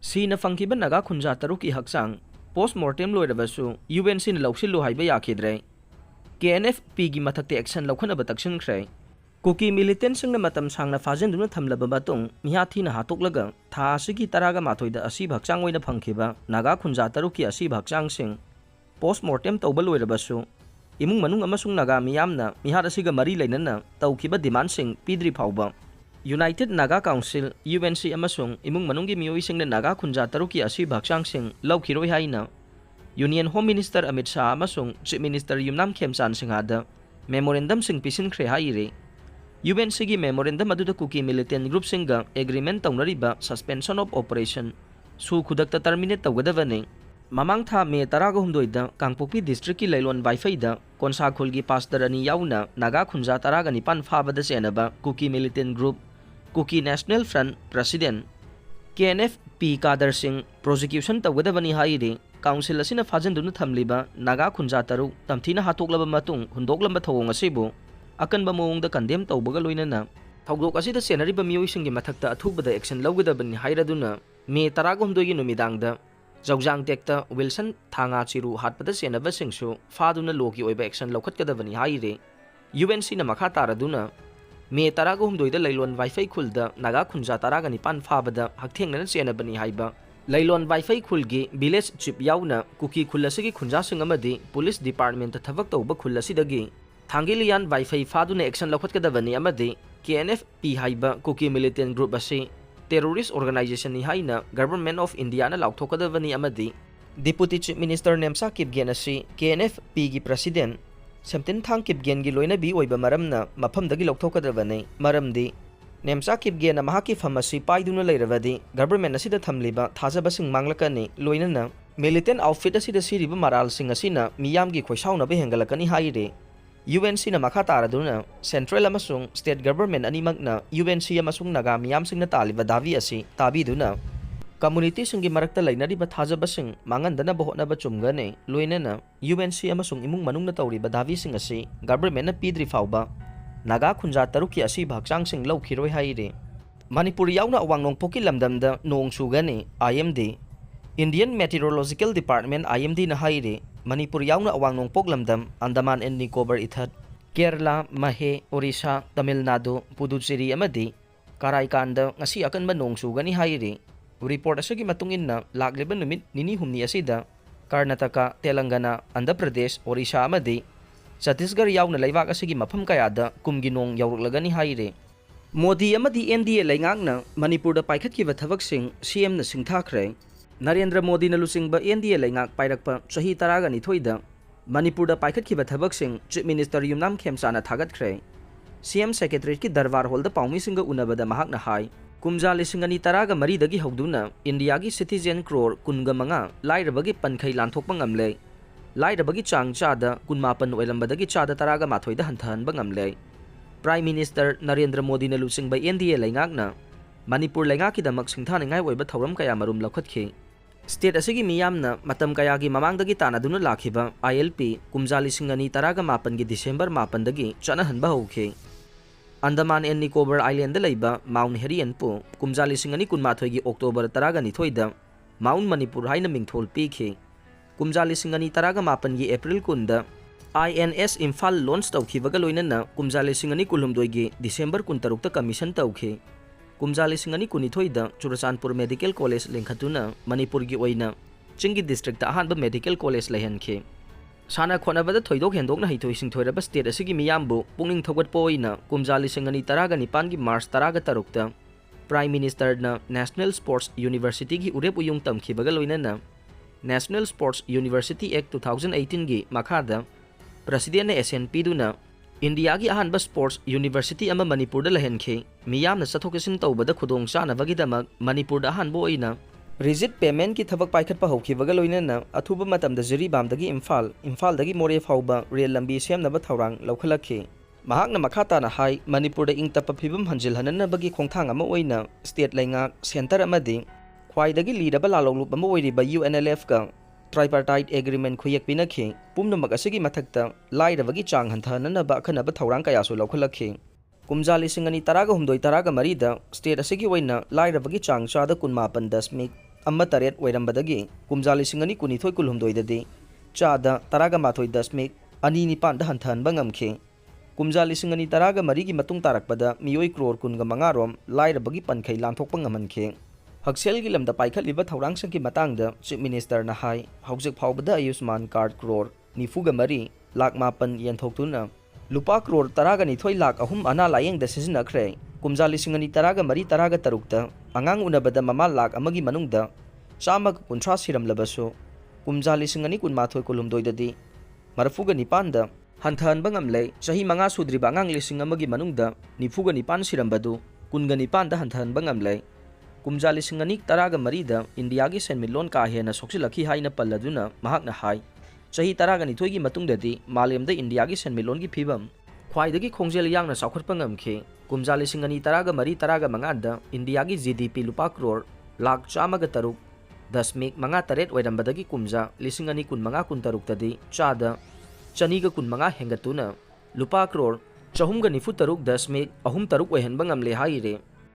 Sina Fangkhiba Naga Khunja 6ki Hakchang Post Mortem Loirabasu UNC Lousillu Haiba Yakhidre KNFP gi mathakte action laukhana Thabaksing Kuki militant sing na matam sangna fajenduna thamlaba batung mihathi na hatoklaga tha asigi taraga mathoida asi Hakchang oina Fangkhiba Naga Khunja 6ki asi Hakchang sing Post Mortem tawba Loirabasu imung manung amasung naga miyamna mihat asiga mari leinana tawkhiba demand sing pidri phawba United Naga Council UNC amasung imung manunggi miyoi sing na Naga Khunja 6ki asi Hakchang sing laukhiroi haina Union Home Minister Amit Shah amasung Chief Minister Yumnam Khemchan singhada memorandum sing Pisinkhare haire UNC gi memorandum aduda kuki militant group singa agreement tawnariba suspension of operation su khudakta terminate tawgadavane mamang tha me 16 da Kangpokpi district ki Leilon Wi-Fi da Konsa khulgi pastor ani Yaona Naga Khunja 19 fabada senaba kuki militant group Kuki National Front President KNFP Kader Singh prosecution tawgadavani haire council asina fajenduna thamliba Naga Khunja 6 tamthina hatoklaba matung hundoklamba thawong asibu akanba mawongda condemn tawbaga loinana thawdok asida senariba miyoi singi mathakta athubada action lawgadabani hairaduna me 19 gi numidangda Jaugjang tekta Wilson thanga chiru hatpada senaba singsu faduna loki oiba action lawkhatgadabani haire UNC na makha taraduna me 19 da Leilon Wi-Fi khulda Naga Khunja 19 fabada hakthengna senabani haiba Leilon Wi-Fi khulgi village chief Yaona kuki khulasigi khunja sing amadi police department ta thabak tawba khullasidagi Thangilian Wi-Fi faduna action lawkhatgadabani amadi KNFP haiba kuki militant group asi terrorist organization ni haina government of India na lauthokadavani amadi Deputy Chief Minister Singthakhre asi KNFP gi president Singthakhre gi loinabi oiba maramna mafamdagi lauthokadavani maramdi Singthakhre na mahaki famasi paiduna leiravadi government asida thamliba thajabasing manglakani loinana militant outfit asida siriba maral sing asina miyamgi khoisauna be hengalakani haire UNC na makha taraduna central amasung state government animakna UNC amasung naga miyam singna taliba davi asi tabiduna community singi marakta lainariba thajabasing mangandana bahotnaba chumgane loinana UNC amasung imung manungna tawriba davi sing asi government na pidri fawba Naga Khunja 6ki asi Hakchang sing laukhiroi haire Manipur Yaona Awang Nongpokki Lamdamda Nong Chugani IMD Indian Meteorological Department IMD na haire Manipur Yaona Awang Nongpok Lamdam Andaman and Nicobar Ithat Kerala Mahe Orissa Tamil Nadu Puducherry amadi Karaikanda ngasi akanba nong chugani haire report asagi matungin na lagliba numit nini humni asida Karnataka Telangana Andhra Pradesh Orissa amadi Chhattisgarh yauna laibak asigi mafam kayada kumgi nong yauruklagani haire Modi amadi NDA Leingakna Manipurda Paikhatkhiba Thabaksing CM na Singthakhre Narendra Modi na lusingba NDA Leingak pairakpa sahi 12 da Manipurda Paikhatkhiba Thabaksing Chief Minister Yumnam Khemchana thagatkre CM Secretariat ki Darbar Hall da paumi singa unabada mahakna hai Kumja 2013 dagi hawduna India gi citizen crore kunga manga lairabagi pankhai lanthokpa ngamle lairabagi chang chada kunmapan oilambadagi chada taraga mathoida hanthanba ngamle Prime Minister Narendra Modi na lusingba NDA Leingakna Manipur Leingaki damak singthaningai oiba thoram kaya marum lakhatkhi State asigi miyamna matam kayagi mamangdagi tanaduna lakhiba ILP kumja 2018 gi December 8 dagi chanahanba hokhe Andaman and Nicobar Island da leiba Mount Herian pu kumja 2019 gi October 12 da Mount Manipur haina mingthol pikhe kumja 2018 gi April 10 da INS Imphal launch tawkhibaga loinana kumja 2019 gi December 13 ta commission tawkhe Kumja 2019 da Churachandpur Medical College lengkhatuna Manipur gi oina Chingi district ta ahanba medical college lehankhe Sana khonabada thoidok hendokna haithoi singthoiraba state asigi miyambu pungning thogatpo oina kumja 2019 gi March 13 ta Prime Minister na National Sports University gi urep uyung tamkhibaga loinana National Sports University Act 2018 gi makhada President na SNP duna India gi ahanba Sports University ama Manipurda lehenkhe miyamna sathokesin tawbada khudong chanabagi damak Manipurda ahanbo oina rigid payment ki thabak paikhatpa hokhibaga loinana athuba matamda Jiribamdagi Imphal dagi More fawba rail lambi semnaba thawrang laukhalakhe mahakna makhata na hai Manipurda ingtapa phibam hanjilhanana bagi khongthang ama oina state Leingak center amadi khwaidagi lidaba lalonglup ama oiriba UNLF ka tripartite agreement khuyek pinakhe pumnamak asigi mathakta lairabagi chang hanthananaba akhanaba thawrang kayasu laukhalakhe kumja 2013 da state asigi oina lairabagi chang chada 18.8 1.8 ꯑꯣꯏꯔꯝꯕꯗꯒꯤ ꯀꯨꯝꯖꯥ 2012-13 ꯆꯥꯗ 13.29 ꯍꯟꯊꯍꯟꯕ ꯉꯝꯈꯤ꯫ ꯀꯨꯝꯖꯥ 2013ꯒꯤ ꯃꯇꯨꯡ ꯇꯥꯔꯛꯄꯗ ꯃꯤꯑꯣꯏ ꯀ꯭ꯔꯣꯔ 15 ꯔꯣꯝ ꯂꯥꯏꯔꯕꯒꯤ ꯄꯟꯈꯩ ꯂꯥꯟꯊꯣꯛꯄ ꯉꯝꯍꯟꯈꯤ꯫ ꯍꯛꯁꯦꯜꯒꯤ ꯂꯝꯗ ꯄꯥꯏꯈꯠꯂꯤꯕ ꯊꯧꯔꯥꯡꯁꯤꯡꯒꯤ ꯃꯇꯥꯡꯗ ꯆꯤꯞ ꯃꯤꯅꯤꯁꯇꯔꯅ ꯍꯥꯏ ꯍꯧꯖꯤꯛ ꯐꯥꯎꯕꯗ ꯑꯌꯨꯁꯃꯥꯟ ꯀꯥꯔꯗ ꯀ꯭ꯔꯣꯔ 93 ꯂꯥꯛ 9 ꯌꯦꯟꯊꯣꯛꯇꯨꯅ ꯂꯨꯄꯥ ꯀ꯭ꯔꯣꯔ 12 ꯂꯥꯛ 3 ꯑꯅꯥ ꯂꯥꯌꯦꯡꯗ ꯁꯤꯖꯤꯟꯅꯈ꯭ꯔꯦ꯫ ꯀꯨꯝꯖꯥ 2013-14-16 ꯑꯉꯥꯡ ꯎꯅꯕꯗ ꯃꯃꯥ ꯂꯥꯛ ꯑꯃꯒꯤ ꯃꯅꯨꯡꯗ 130 ꯁꯤꯔꯝꯂꯕꯁꯨ ꯀꯨꯝꯖꯥ 2012-13 39ꯗ ꯍꯟꯊꯍꯟꯕ ꯉꯝꯂꯦ꯫ ꯆꯍꯤ 5 ꯁꯨꯗ꯭ꯔꯤꯕ ꯑꯉꯥꯡ 1,000ꯒꯤ ꯃꯅꯨꯡꯗ 99 ꯁꯤꯔꯝꯕꯗꯨ 29ꯗ ꯍꯟꯊꯍꯟꯕ ꯉꯝꯂꯦ꯫ ꯀꯨꯝꯖꯥ 2013ꯗ ꯏꯟꯗꯤꯌꯥꯒꯤ ꯁꯦꯟꯃꯤꯠꯂꯣꯟ ꯀꯥ ꯍꯦꯟꯅ ꯁꯣꯛꯆꯤꯜꯂꯛꯈꯤ ꯍꯥꯏꯅ ꯄꯜꯂꯗꯨꯅ ꯃꯍꯥꯛꯅ ꯍꯥꯏ ꯆꯍꯤ 12ꯒꯤ ꯃꯇꯨꯡꯗꯗꯤ ꯃꯥꯂꯦꯝꯗ ꯏꯟꯗꯤꯌꯥꯒꯤ ꯁꯦꯟꯃꯤꯠꯂꯣꯟꯒꯤ ꯐꯤꯚꯝ ꯈ꯭ꯋꯥꯏꯗꯒꯤ ꯈꯣꯡꯖꯦꯜ ꯌꯥꯡꯅ ꯆꯥꯎꯈꯠꯄ ꯉꯝꯈꯤ꯫ ꯀꯨꯝꯖꯥ 2014-15ꯗ ꯏꯟꯗꯤꯌꯥꯒꯤ GDP ꯂꯨꯄꯥ ꯀ꯭ꯔꯣꯔ ꯂꯥꯛ 103.58 ꯑꯣꯏꯔꯝꯕꯗꯒꯤ ꯀꯨꯝꯖꯥ 2015-16ꯇꯗꯤ ꯆꯥꯗ 215 ꯍꯦꯟꯒꯠꯇꯨꯅ ꯂꯨꯄꯥ ꯀ꯭ꯔꯣꯔ 393.23 ꯑꯣꯏꯍꯟꯕ ꯉꯝꯂꯦ ꯍꯥꯏꯔꯦ꯫